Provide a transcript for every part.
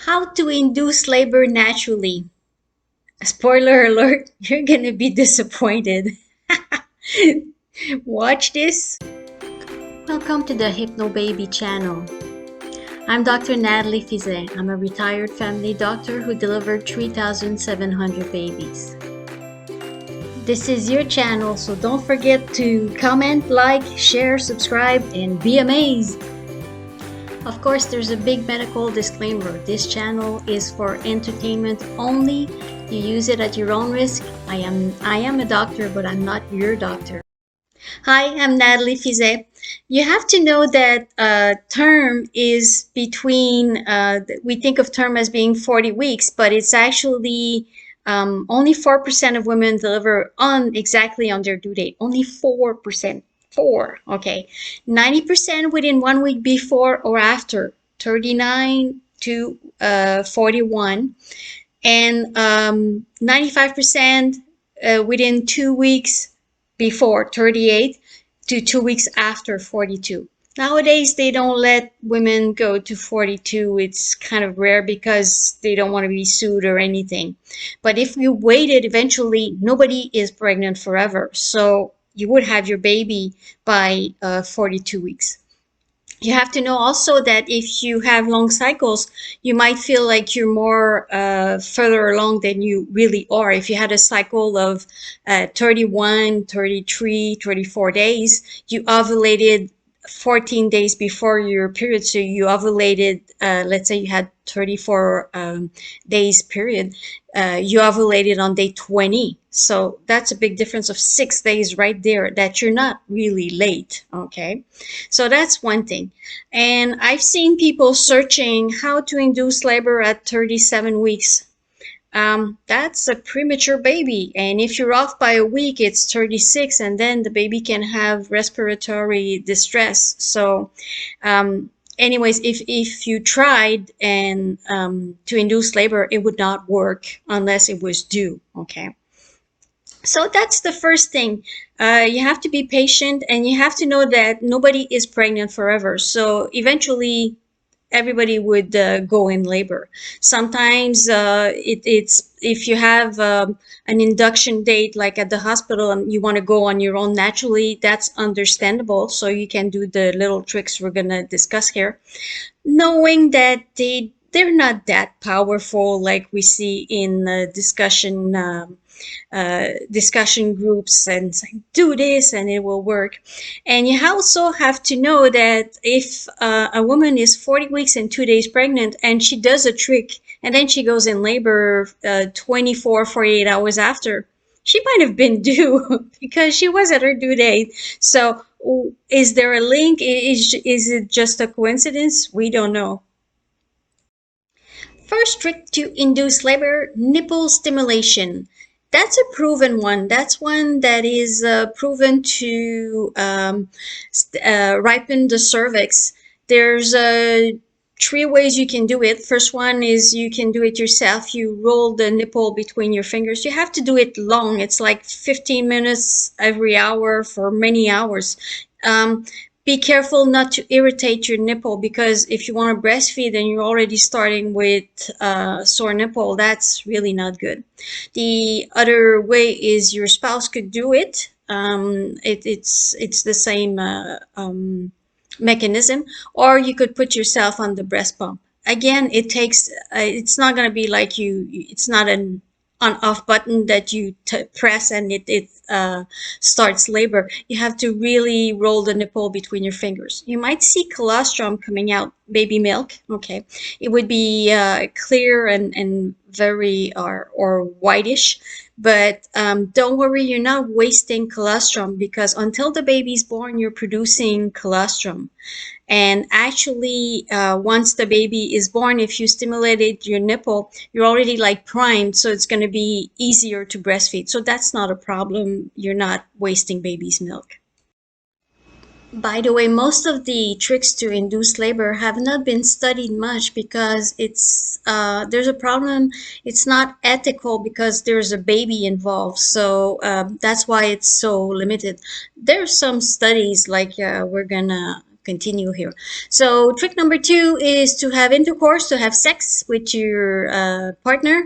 How to induce labor naturally. Spoiler alert, you're gonna be disappointed. Watch this. Welcome to the Hypno-Baby channel. I'm Dr. Natalie Fizet. I'm a retired family doctor who delivered 3,700 babies. This is your channel, so don't forget to comment, like, share, subscribe, and be amazed. Of course, there's a big medical disclaimer. This channel is for entertainment only. You use it at your own risk. I am a doctor, but I'm not your doctor. Hi, I'm Natalie Fizet. You have to know that term is between, we think of term as being 40 weeks, but it's actually only 4% of women deliver exactly on their due date. Only 4%. Okay. 90% within 1 week before or after, 39 to 41. And 95% within 2 weeks before, 38 to 2 weeks after, 42. Nowadays, they don't let women go to 42. It's kind of rare because they don't want to be sued or anything. But if you waited, eventually, nobody is pregnant forever. So you would have your baby by 42 weeks. You have to know also that if you have long cycles, you might feel like you're more further along than you really are. If you had a cycle of 31, 33, 34 days, you ovulated 14 days before your period. So you ovulated, let's say you had 34 days period, you ovulated on day 20. So that's a big difference of 6 days right there that you're not really late. Okay. So that's one thing. And I've seen people searching how to induce labor at 37 weeks. That's a premature baby. And if you're off by a week, it's 36, and then the baby can have respiratory distress. So, anyways, if you tried and to induce labor, it would not work unless it was due. Okay. So that's the first thing. You have to be patient, and you have to know that nobody is pregnant forever. So eventually, everybody would go in labor. Sometimes it's if you have an induction date, like at the hospital, and you want to go on your own naturally, that's understandable. So you can do the little tricks we're gonna discuss here, knowing that they're not that powerful like we see in discussion groups and say, do this and it will work. And you also have to know that if a woman is 40 weeks and 2 days pregnant and she does a trick and then she goes in labor 24, 48 hours after, she might have been due because she was at her due date. So is there a link? Is it just a coincidence? We don't know. First trick to induce labor, nipple stimulation. That's a proven one. That's one that is proven to ripen the cervix. There's three ways you can do it. First one is you can do it yourself. You roll the nipple between your fingers. You have to do it long. It's like 15 minutes every hour for many hours. Be careful not to irritate your nipple, because if you want to breastfeed and you're already starting with sore nipple, that's really not good. The other way is your spouse could do it. It's the same mechanism, or you could put yourself on the breast pump. Again, it takes it's not going to be like it's not an on off button that you press and it starts labor. You have to really roll the nipple between your fingers. You might see colostrum coming out, baby milk. Okay, it would be clear and very or whitish, but don't worry, you're not wasting colostrum, because until the baby's born, you're producing colostrum. And actually, once the baby is born, if you stimulated your nipple, you're already like primed, so it's going to be easier to breastfeed. So that's not a problem. You're not wasting baby's milk. By the way, most of the tricks to induce labor have not been studied much because there's a problem. It's not ethical because there's a baby involved. So that's why it's so limited. There's some studies like we're gonna continue here. So trick number 2 is to have intercourse, to have sex with your partner,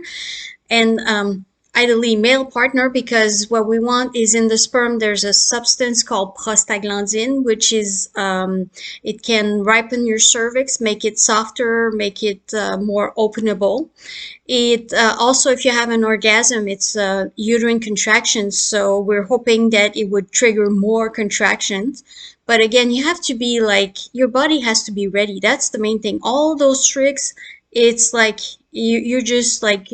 and ideally male partner, because what we want is in the sperm there's a substance called prostaglandin, which is it can ripen your cervix, make it softer, make it more openable. It also, if you have an orgasm, it's uterine contractions, so we're hoping that it would trigger more contractions. But again, you have to be like, your body has to be ready. That's the main thing. All those tricks, it's like you're just like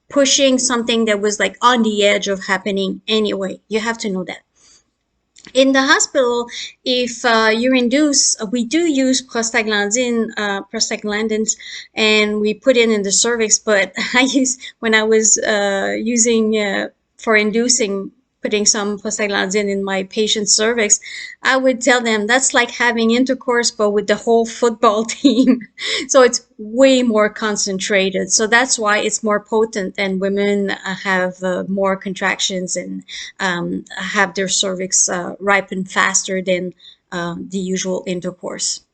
pushing something that was like on the edge of happening anyway. You have to know that. In the hospital, if you're induced, we do use prostaglandins, and we put it in the cervix. But when I was using for inducing, putting some prostaglandin in my patient's cervix, I would tell them that's like having intercourse, but with the whole football team. So it's way more concentrated. So that's why it's more potent, and women have more contractions and have their cervix ripen faster than the usual intercourse.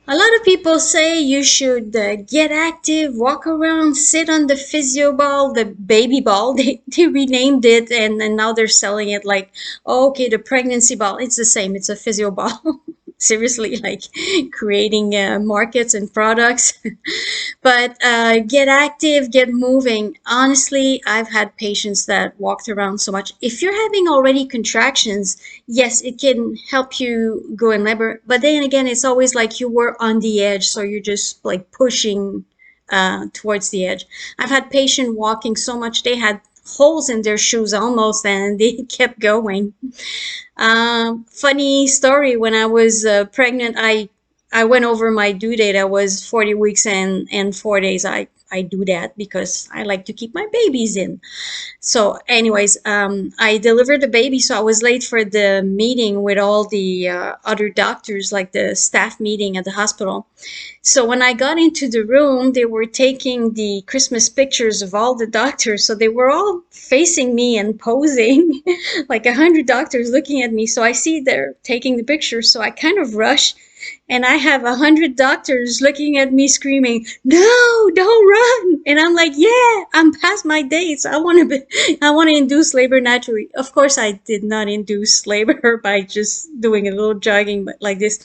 A lot of people say you should get active, walk around, sit on the physio ball, the baby ball. They renamed it, and now they're selling it like, oh, okay, the pregnancy ball. It's the same. It's a physio ball. Seriously, like creating markets and products. But get active, get moving. Honestly, I've had patients that walked around so much. If you're having already contractions, yes, it can help you go in labor. But then again, it's always like you were on the edge, so you're just like pushing towards the edge. I've had patients walking so much they had holes in their shoes almost, and they kept going. Funny story, when I was pregnant, I went over my due date. I was 40 weeks and 4 days. I do that because I like to keep my babies in. So anyways, I delivered the baby, so I was late for the meeting with all the other doctors, like the staff meeting at the hospital. So when I got into the room, they were taking the Christmas pictures of all the doctors. So they were all facing me and posing, like 100 doctors looking at me. So I see they're taking the pictures. So I kind of rush, and I have 100 doctors looking at me screaming, "No, don't run!" And I'm like, "Yeah, I'm past my dates. I want to induce labor naturally." Of course, I did not induce labor by just doing a little jogging, but like this.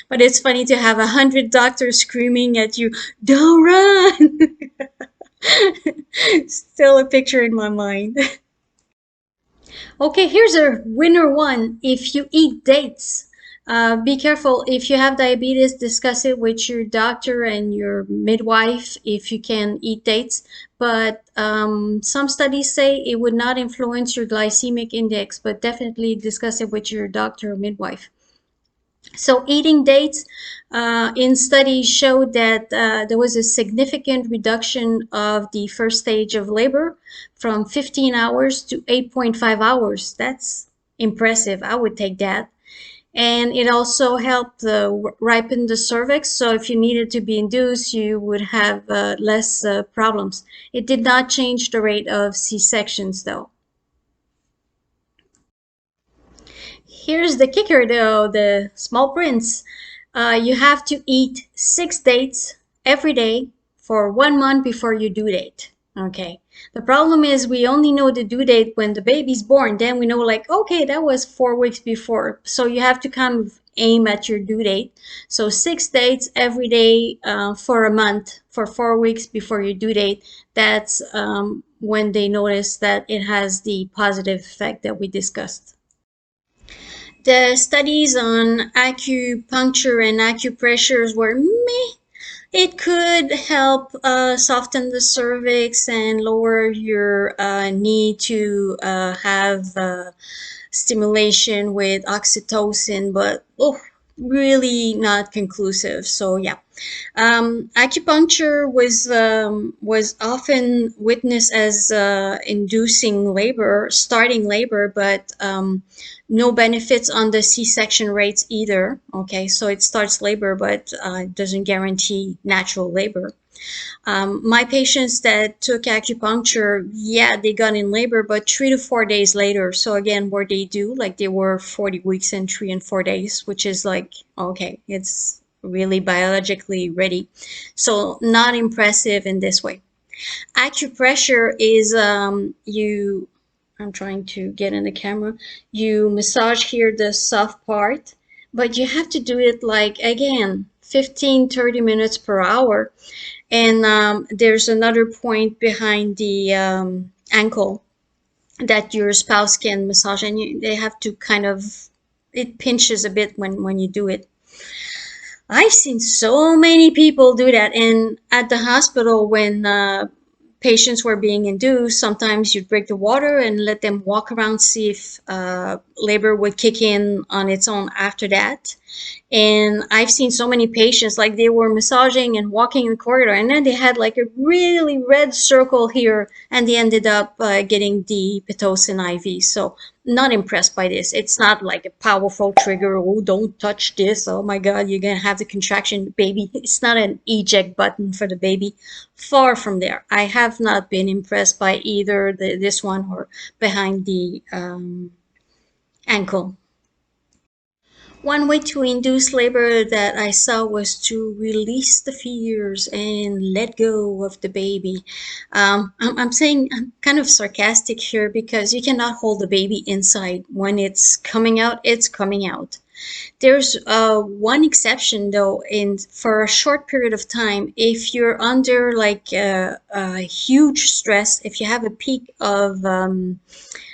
But it's funny to have 100 doctors screaming at you, "Don't run!" Still a picture in my mind. Okay, here's a winner one. If you eat dates, be careful. If you have diabetes, discuss it with your doctor and your midwife if you can eat dates. But some studies say it would not influence your glycemic index, but definitely discuss it with your doctor or midwife. So eating dates in studies showed that there was a significant reduction of the first stage of labor from 15 hours to 8.5 hours. That's impressive. I would take that. And it also helped ripen the cervix. So if you needed to be induced, you would have less problems. It did not change the rate of C-sections, though. Here's the kicker, though, the small prints. You have to eat 6 dates every day for 1 month before your due date. Okay. The problem is we only know the due date when the baby's born. Then we know, like, okay, that was 4 weeks before. So you have to kind of aim at your due date. So 6 dates every day for a month, for 4 weeks before your due date. That's when they notice that it has the positive effect that we discussed. The studies on acupuncture and acupressures were meh. It could help soften the cervix and lower your need to have stimulation with oxytocin, but really not conclusive. So yeah, acupuncture was often witnessed as inducing labor, starting labor, but no benefits on the C-section rates either. Okay, so it starts labor, but doesn't guarantee natural labor. My patients that took acupuncture, yeah, they got in labor, but 3 to 4 days later. So again, what they do, like they were 40 weeks in 3 and 4 days, which is like, okay, it's really biologically ready. So not impressive in this way. Acupressure is I'm trying to get in the camera. You massage here the soft part, but you have to do it like again 15-30 minutes per hour. And there's another point behind the ankle that your spouse can massage, and they have to kind of, it pinches a bit when you do it. I've seen so many people do that. And at the hospital, when patients were being induced, sometimes you'd break the water and let them walk around, see if labor would kick in on its own after that. And I've seen so many patients, like they were massaging and walking in the corridor, and then they had like a really red circle here, and they ended up getting the Pitocin IV. So not impressed by this. It's not like a powerful trigger. Oh, don't touch this. Oh my God, you're gonna have the contraction, baby. It's not an eject button for the baby. Far from there. I have not been impressed by either this one or behind the ankle. One way to induce labor that I saw was to release the fears and let go of the baby. I'm saying I'm kind of sarcastic here because you cannot hold the baby inside. When it's coming out, it's coming out. There's one exception though, in for a short period of time, if you're under like a huge stress, if you have a peak of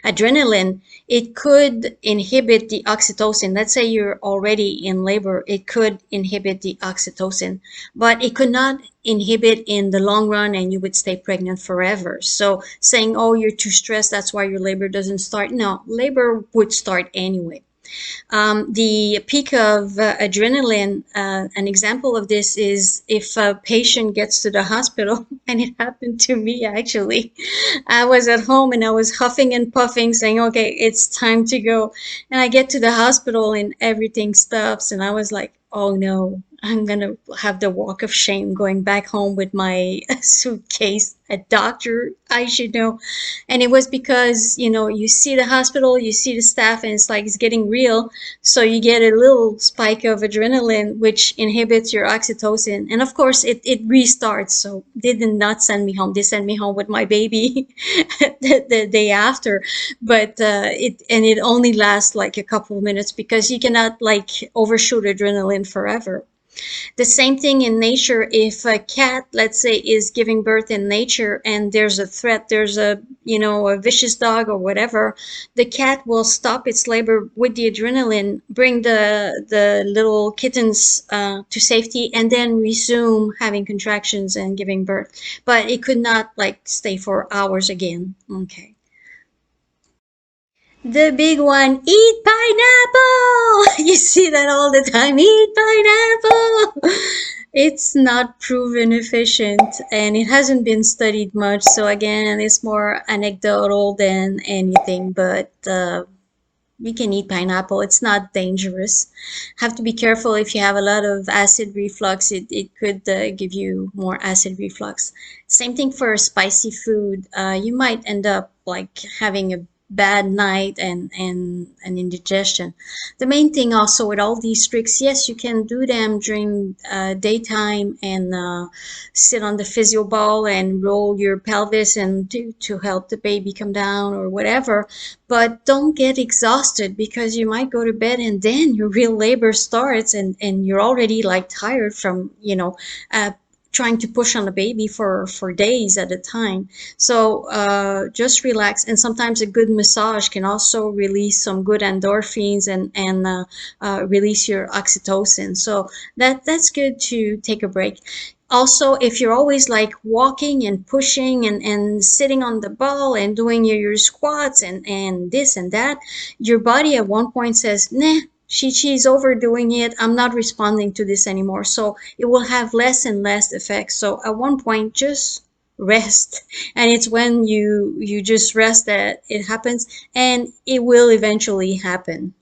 adrenaline, it could inhibit the oxytocin. Let's say you're already in labor, it could inhibit the oxytocin, but it could not inhibit in the long run and you would stay pregnant forever. So saying, oh, you're too stressed, that's why your labor doesn't start. No, labor would start anyway. The peak of adrenaline, an example of this is if a patient gets to the hospital, and it happened to me actually. I was at home and I was huffing and puffing, saying, okay, it's time to go. And I get to the hospital and everything stops, and I was like, oh no, I'm gonna have the walk of shame going back home with my suitcase. A doctor, I should know. And it was because, you see the hospital, you see the staff, and it's like it's getting real. So you get a little spike of adrenaline, which inhibits your oxytocin. And of course, it restarts. So they did not send me home. They sent me home with my baby the day after. But it only lasts like a couple of minutes because you cannot like overshoot adrenaline forever. The same thing in nature. If a cat, let's say, is giving birth in nature and there's a threat, there's a vicious dog or whatever, the cat will stop its labor with the adrenaline, bring the little kittens to safety, and then resume having contractions and giving birth. But it could not like stay for hours again. Okay. The big one, eat pineapple! You see that all the time, eat pineapple! It's not proven efficient and it hasn't been studied much. So again, it's more anecdotal than anything, but you can eat pineapple. It's not dangerous. Have to be careful if you have a lot of acid reflux. It could give you more acid reflux. Same thing for spicy food. You might end up like having a bad night and an indigestion. The main thing also with all these tricks, yes, you can do them during daytime and sit on the physio ball and roll your pelvis and to help the baby come down or whatever. But don't get exhausted because you might go to bed and then your real labor starts and you're already like tired from, uh, trying to push on the baby for days at a time. So just relax. And sometimes a good massage can also release some good endorphins and release your oxytocin. So that's good to take a break. Also, if you're always like walking and pushing and sitting on the ball and doing your squats and this and that, your body at one point says, nah, she's overdoing it. I'm not responding to this anymore. So it will have less and less effects. So at one point, just rest. And it's when you just rest that it happens, and it will eventually happen.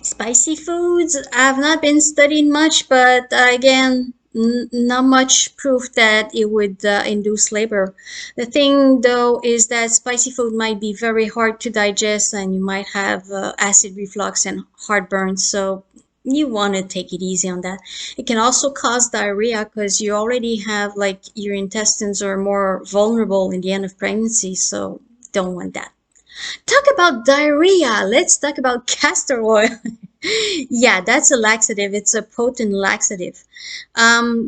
Spicy foods, I've not been studying much, but again, not much proof that it would induce labor. The thing, though, is that spicy food might be very hard to digest, and you might have acid reflux and heartburn. So you want to take it easy on that. It can also cause diarrhea because you already have like your intestines are more vulnerable in the end of pregnancy. So don't want that. Talk about diarrhea. Let's talk about castor oil. Yeah, that's a laxative. It's a potent laxative.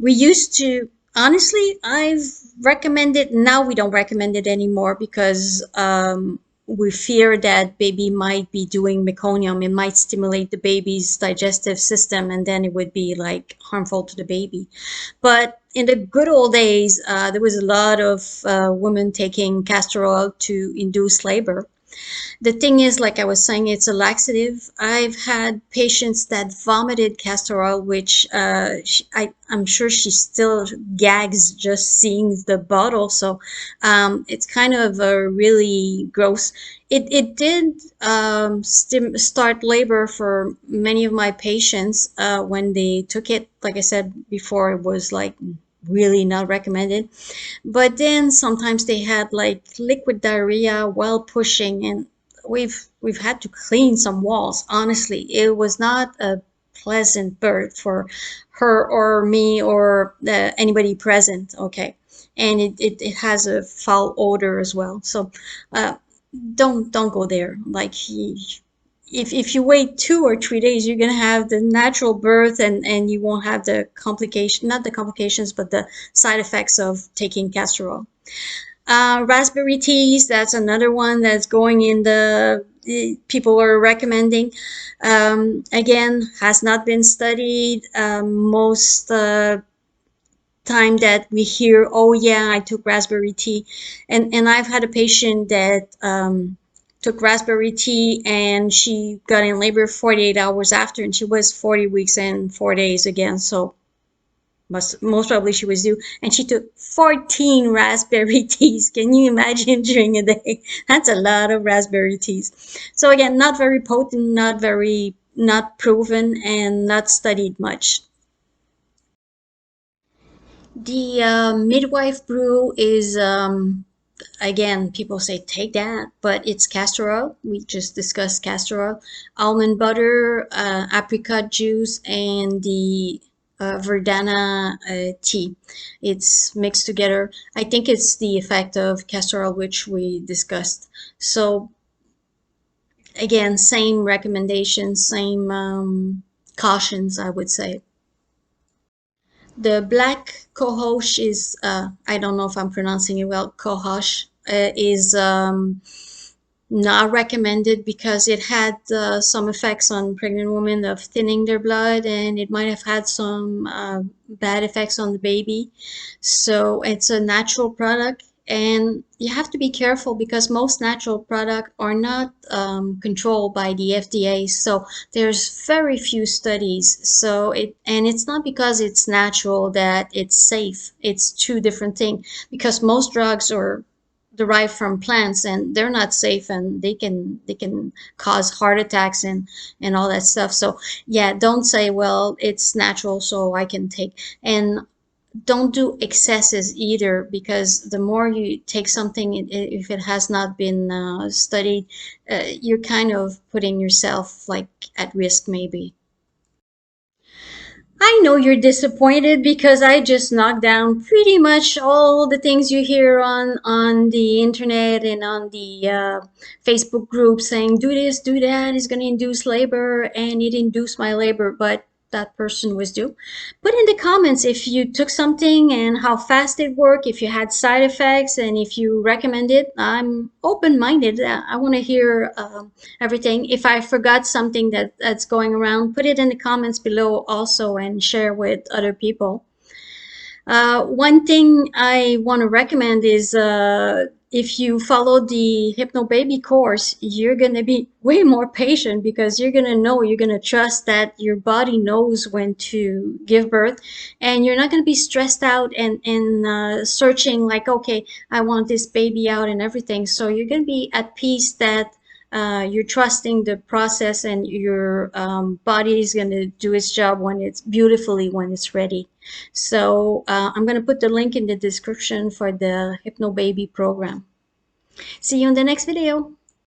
We used to, honestly, I've recommended, now we don't recommend it anymore because we fear that baby might be doing meconium. It might stimulate the baby's digestive system and then it would be like harmful to the baby. But in the good old days, there was a lot of women taking castor oil to induce labor. The thing is, like I was saying, it's a laxative. I've had patients that vomited castor oil, which I'm sure she still gags just seeing the bottle. So it's kind of a really gross. It did start labor for many of my patients when they took it. Like I said before, it was like really not recommended. But then sometimes they had like liquid diarrhea while pushing, and we've had to clean some walls. Honestly, it was not a pleasant birth for her or me or anybody present. Okay, and it has a foul odor as well. So uh, don't go there. Like if you wait 2 or 3 days, you're gonna have the natural birth and you won't have the complication, not the complications, but the side effects of taking castor oil. Raspberry teas, that's another one that's going in the people are recommending. Again, has not been studied. Most time that we hear, oh yeah, I took raspberry tea, and I've had a patient that took raspberry tea and she got in labor 48 hours after, and she was 40 weeks and 4 days again. So most probably she was due, and she took 14 raspberry teas. Can you imagine during a day? That's a lot of raspberry teas. So again, not very potent, not proven, and not studied much. The midwife brew is again, people say take that, but it's castor oil. We just discussed castor oil, almond butter, apricot juice, and the verdana tea. It's mixed together. I think it's the effect of castor oil, which we discussed. So again, same recommendations, same cautions, I would say. The black cohosh is, I don't know if I'm pronouncing it well, cohosh is not recommended because it had some effects on pregnant women of thinning their blood, and it might have had some bad effects on the baby. So it's a natural product, and you have to be careful because most natural products are not controlled by the FDA. So there's very few studies. So it's not because it's natural that it's safe. It's two different things because most drugs are derived from plants and they're not safe, and they can cause heart attacks and all that stuff. So yeah, don't say, well, it's natural so I can take, and don't do excesses either, because the more you take something, if it has not been studied, you're kind of putting yourself like at risk maybe. I know you're disappointed because I just knocked down pretty much all the things you hear on the internet and on the Facebook group saying do this, do that, is going to induce labor, and it induced my labor, but that person was due. Put in the comments if you took something and how fast it worked, if you had side effects, and if you recommend it. I'm open-minded. I want to hear everything. If I forgot something that's going around, put it in the comments below also and share with other people. One thing I want to recommend is if you follow the Hypno-Baby course, you're going to be way more patient because you're going to know, you're going to trust that your body knows when to give birth, and you're not going to be stressed out and searching like, okay, I want this baby out and everything. So you're going to be at peace that you're trusting the process, and your body is going to do its job when it's beautifully when it's ready. So I'm going to put the link in the description for the Hypno-Baby program. See you in the next video.